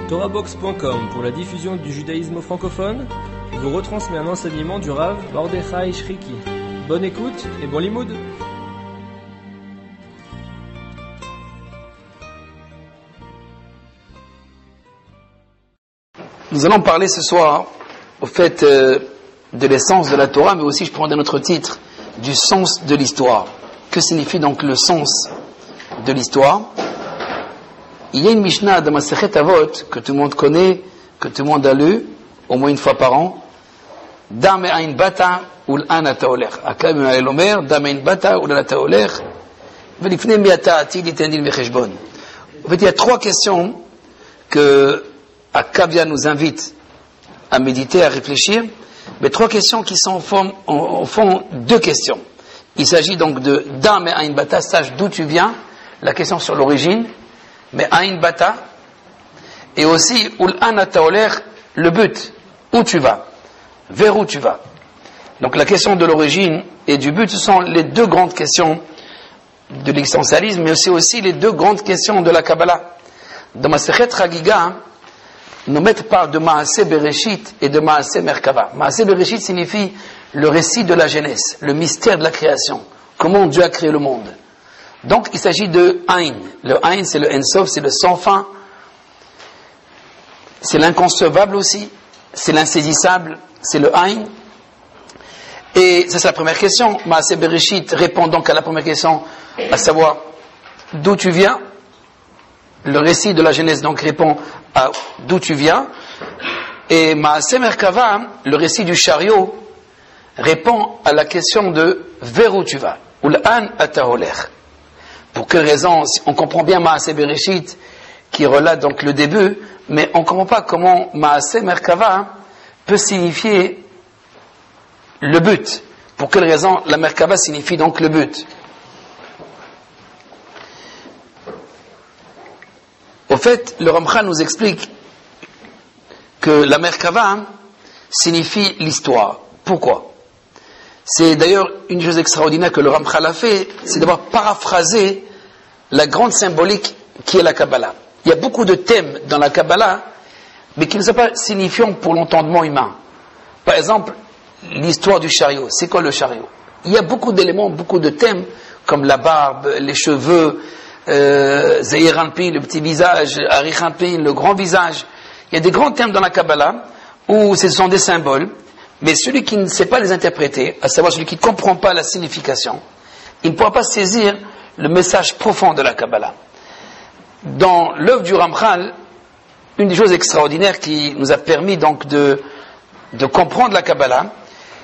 TorahBox.com pour la diffusion du judaïsme francophone vous retransmet un enseignement du Rav Mordechai Shriki. Bonne écoute et bon limoud. Nous allons parler ce soir au fait de l'essence de la Torah, mais aussi, je prends un autre titre, du sens de l'histoire. Que signifie donc le sens de l'histoire? Il y a une Mishnah de Masechet Avot que tout le monde connaît, que tout le monde a lu, au moins une fois par an. Dam ein bata ul'an ata olech. Akam el omer, dam ein bata ul'an ata olech. Velifne miata ati litendil mecheshbon. En fait, il y a trois questions que Akavia nous invite à méditer, à réfléchir, mais trois questions qui sont au fond deux questions. Il s'agit donc de Dam ein bata, sache d'où tu viens, la question sur l'origine, mais ein bata, et aussi ul'an ata olech, le but, où tu vas, vers où tu vas. Donc la question de l'origine et du but, ce sont les deux grandes questions de l'existentialisme, mais aussi les deux grandes questions de la Kabbalah. Dans Masechet Chagiga, nos maîtres parlent de Maaseh Bereshit et de Maaseh Merkava. Maaseh Bereshit signifie le récit de la Genèse, le mystère de la création, comment Dieu a créé le monde. Donc il s'agit de Ein. Le Ein, c'est le Ensof, c'est le sans fin, c'est l'inconcevable aussi, c'est l'insaisissable, c'est le Ein. Et ça c'est la première question. Maaseh Bereshit répond donc à la première question, à savoir d'où tu viens. Le récit de la Genèse donc répond à d'où tu viens. Et Maaseh Merkava, le récit du chariot, répond à la question de vers où tu vas. Ul'an ata olech. Pour quelle raison? On comprend bien Maaseh Bereshit qui relate donc le début, mais on ne comprend pas comment Maaseh Merkava peut signifier le but. Pour quelle raison la Merkava signifie donc le but? Au fait, le Ramchal nous explique que la Merkava signifie l'histoire. Pourquoi? C'est d'ailleurs une chose extraordinaire que le Ramchal a fait, c'est d'avoir paraphrasé la grande symbolique qui est la Kabbalah. Il y a beaucoup de thèmes dans la Kabbalah, mais qui ne sont pas signifiants pour l'entendement humain. Par exemple, l'histoire du chariot. C'est quoi le chariot? Il y a beaucoup d'éléments, beaucoup de thèmes, comme la barbe, les cheveux, Zeir Anpin, le petit visage, Arich Anpin, le grand visage. Il y a des grands thèmes dans la Kabbalah où ce sont des symboles, mais celui qui ne sait pas les interpréter, à savoir celui qui ne comprend pas la signification, il ne pourra pas saisir le message profond de la Kabbalah. Dans l'œuvre du Ramchal, une des choses extraordinaires qui nous a permis donc de comprendre la Kabbalah,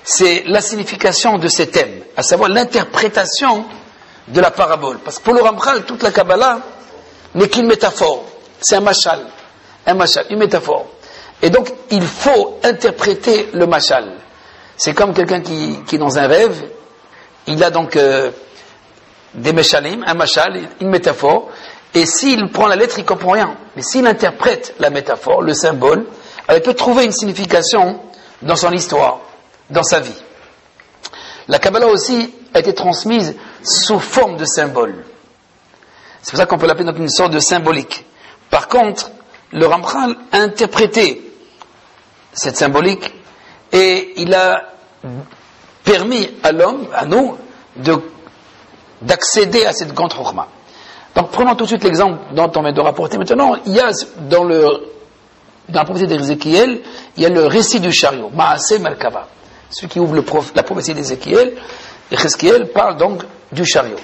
c'est la signification de ces thèmes, à savoir l'interprétation de la parabole. Parce que pour le Ramchal, toute la Kabbalah n'est qu'une métaphore. C'est un mashal, une métaphore. Et donc, il faut interpréter le mashal. C'est comme quelqu'un qui est dans un rêve, il a donc des meshalim, un mashal, une métaphore, et s'il prend la lettre, il ne comprend rien. Mais s'il interprète la métaphore, le symbole, il peut trouver une signification dans son histoire, dans sa vie. La Kabbalah aussi a été transmise sous forme de symbole. C'est pour ça qu'on peut l'appeler donc une sorte de symbolique. Par contre, le Ramchal a interprété cette symbolique et il a permis à l'homme, à nous, d'accéder à cette grande chokhma. Donc prenons tout de suite l'exemple dont on vient de rapporter. Maintenant, il y a dans la prophétie d'Ézéchiel, il y a le récit du chariot, Maaseh Merkava. Celui qui ouvre la prophétie d'Ézéchiel, Ézéchiel parle donc du chariot.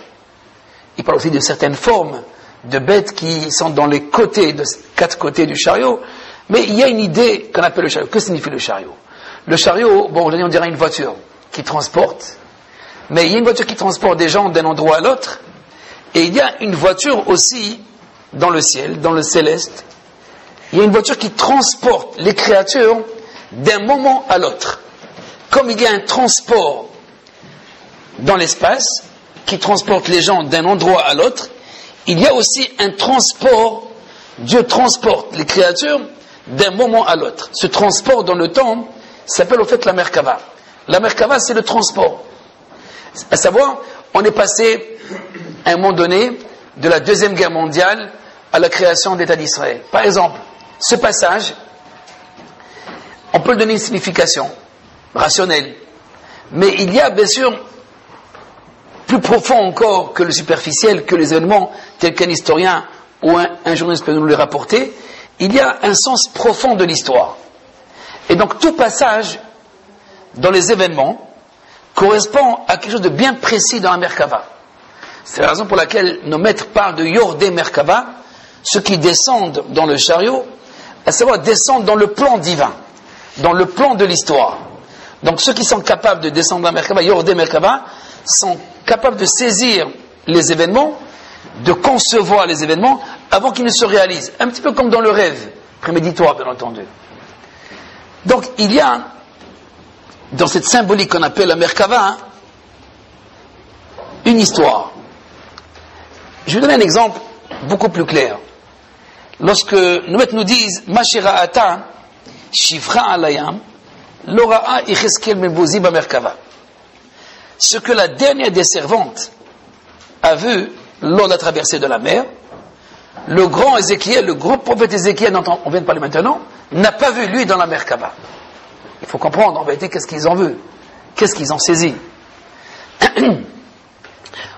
Il parle aussi de certaines formes de bêtes qui sont dans les côtés, quatre côtés du chariot. Mais il y a une idée qu'on appelle le chariot. Que signifie le chariot? Le chariot, bon, aujourd'hui on dirait une voiture qui transporte. Mais il y a une voiture qui transporte des gens d'un endroit à l'autre. Et il y a une voiture aussi dans le ciel, dans le céleste. Il y a une voiture qui transporte les créatures d'un moment à l'autre. Comme il y a un transport dans l'espace qui transporte les gens d'un endroit à l'autre, il y a aussi un transport, Dieu transporte les créatures d'un moment à l'autre. Ce transport dans le temps s'appelle au fait la Merkava. La Merkava, c'est le transport. À savoir, on est passé à un moment donné de la Deuxième Guerre mondiale à la création de l'État d'Israël. Par exemple, ce passage, on peut lui donner une signification rationnelle, mais il y a bien sûr plus profond encore que le superficiel, que les événements tels qu'un historien ou un journaliste peut nous les rapporter. Il y a un sens profond de l'histoire. Et donc tout passage dans les événements correspond à quelque chose de bien précis dans la Merkava. C'est la raison pour laquelle nos maîtres parlent de Yordei Merkava, ceux qui descendent dans le chariot, à savoir descendre dans le plan divin, dans le plan de l'histoire. Donc ceux qui sont capables de descendre dans la Merkava, Yordei Merkava, sont capables de saisir les événements, de concevoir les événements avant qu'ils ne se réalisent. Un petit peu comme dans le rêve, préméditoire bien entendu. Donc il y a, dans cette symbolique qu'on appelle la Merkava, une histoire. Je vais donner un exemple beaucoup plus clair. Lorsque nos maîtres nous disent Mashira'ata Shivra alayam Lora'a Icheskel Mebozi ba Merkava. Ce que la dernière des servantes a vu lors de la traversée de la mer, le grand Ézéchiel, le grand prophète Ézéchiel dont on vient de parler maintenant, n'a pas vu lui dans la Merkava. Il faut comprendre en vérité qu'est-ce qu'ils ont vu, qu'est-ce qu'ils ont saisi.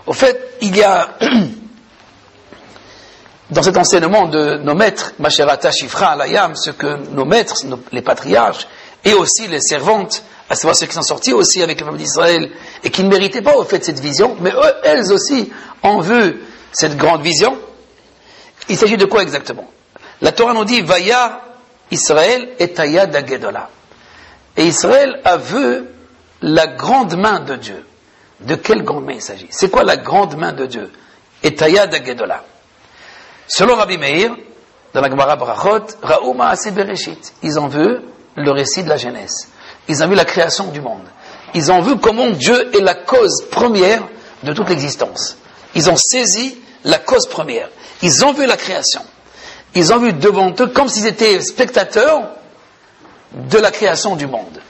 Au fait, il y a dans cet enseignement de nos maîtres, Masherata Shifra Alayam, ce que nos maîtres, les patriarches, et aussi les servantes, à savoir ceux qui sont sortis aussi avec le peuple d'Israël, et qui ne méritaient pas au fait cette vision, mais eux, elles aussi ont vu cette grande vision. Il s'agit de quoi exactement? La Torah nous dit, Vaya Israël et Taya d'Agedola. Et Israël a vu la grande main de Dieu. De quelle grande main il s'agit? C'est quoi la grande main de Dieu? Et Taya d'Agedola. Selon Rabbi Meir, dans la Gemara Brachot, Ra'u Ma'aseh Bereshit. Ils ont vu le récit de la Genèse. Ils ont vu la création du monde. Ils ont vu comment Dieu est la cause première de toute l'existence. Ils ont saisi la cause première. Ils ont vu la création. Ils ont vu devant eux comme s'ils étaient spectateurs de la création du monde.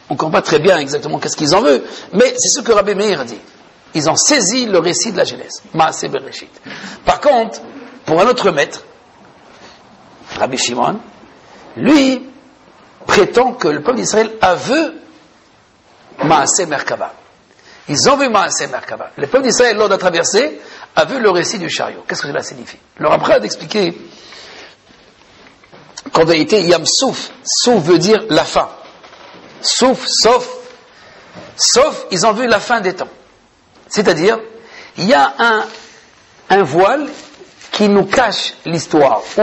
On ne comprend pas très bien exactement qu'est-ce qu'ils ont vu, mais c'est ce que Rabbi Meir dit. Ils ont saisi le récit de la Genèse. Ma'aseh Bereshit. Par contre, pour un autre maître, Rabbi Shimon, lui prétend que le peuple d'Israël a vu Ma'aseh Merkava. Ils ont vu Ma'aseh Merkava. Le peuple d'Israël, lors de la traversée, a vu le récit du chariot. Qu'est-ce que cela signifie? Le Rabbin a expliqué qu'en vérité, Yam Souf, Souf veut dire la fin. Souf, sauf, ils ont vu la fin des temps. C'est-à-dire, il y a un voile qui nous cache l'histoire, ou